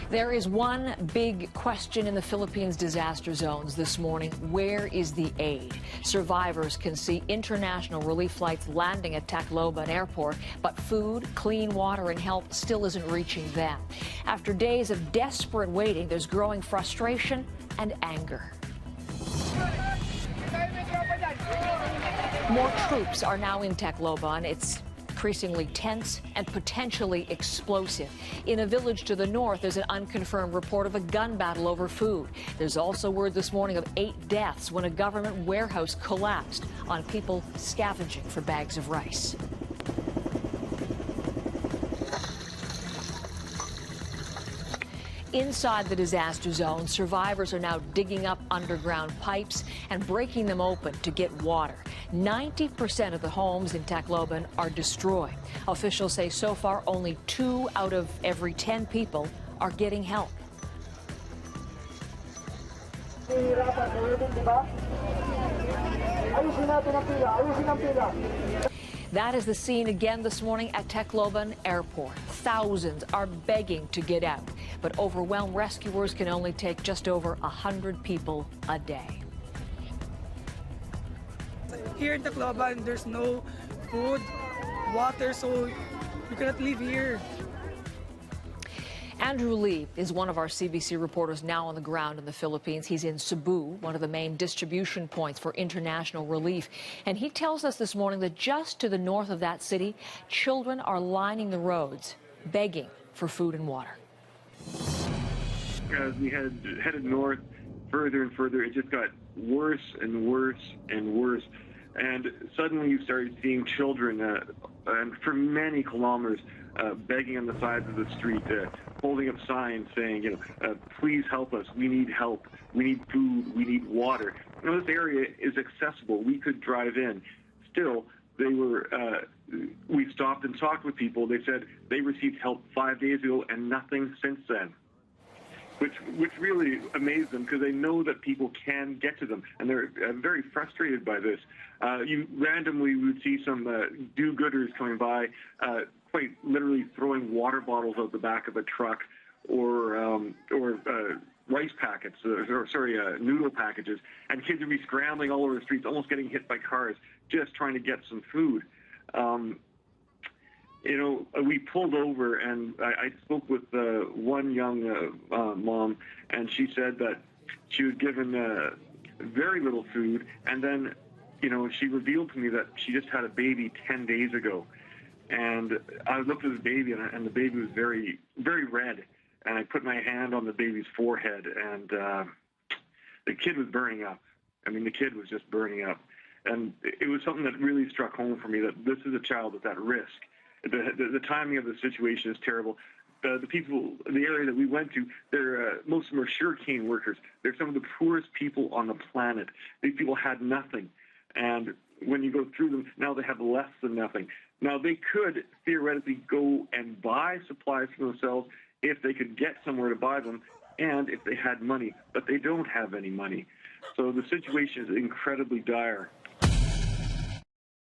There is one big question in the Philippines disaster zones this morning. Where is the aid? Survivors can see international relief flights landing at Tacloban Airport, but food, clean water, and help still isn't reaching them. After days of desperate waiting, there's growing frustration and anger. More troops are now in Tacloban. It's increasingly tense and potentially explosive. In a village to the north, there's an unconfirmed report of a gun battle over food. There's also word this morning of 8 deaths when a government warehouse collapsed on people scavenging for bags of rice. Inside the disaster zone, survivors are now digging up underground pipes and breaking them open to get water. 90% of the homes in Tacloban are destroyed. Officials say so far only 2 out of every 10 people are getting help. That is the scene again this morning at Tacloban Airport. Thousands are begging to get out, but overwhelmed rescuers can only take just over 100 people a day. Here in Tacloban, there's no food, water, so you cannot live here. Andrew Lee is one of our CBC reporters now on the ground in the Philippines. He's in Cebu, one of the main distribution points for international relief. And he tells us this morning that just to the north of that city, children are lining the roads, begging for food and water. As we headed north further and further, it just got worse and worse and worse. And suddenly you started seeing children and for many kilometers begging on the sides of the street, holding up signs saying, please help us. We need help. We need food. We need water. This area is accessible. We could drive in. Still, we stopped and talked with people. They said they received help 5 days ago and nothing since then. Which really amazed them because they know that people can get to them, and they're very frustrated by this. You randomly would see some do-gooders coming by, quite literally throwing water bottles out the back of a truck, or rice packets, noodle packages, and kids would be scrambling all over the streets, almost getting hit by cars, just trying to get some food. We pulled over, and I spoke with one young mom, and she said that she was given very little food, and then, she revealed to me that she just had a baby 10 days ago. And I looked at the baby, and the baby was very, very red, and I put my hand on the baby's forehead, and the kid was burning up. I mean, the kid was just burning up. And it was something that really struck home for me, that this is a child that's at risk. The timing of the situation is terrible. The people, the area that we went to, most of them are sugarcane workers. They're some of the poorest people on the planet. These people had nothing. And when you go through them, now they have less than nothing. Now, they could theoretically go and buy supplies for themselves if they could get somewhere to buy them and if they had money, but they don't have any money. So the situation is incredibly dire.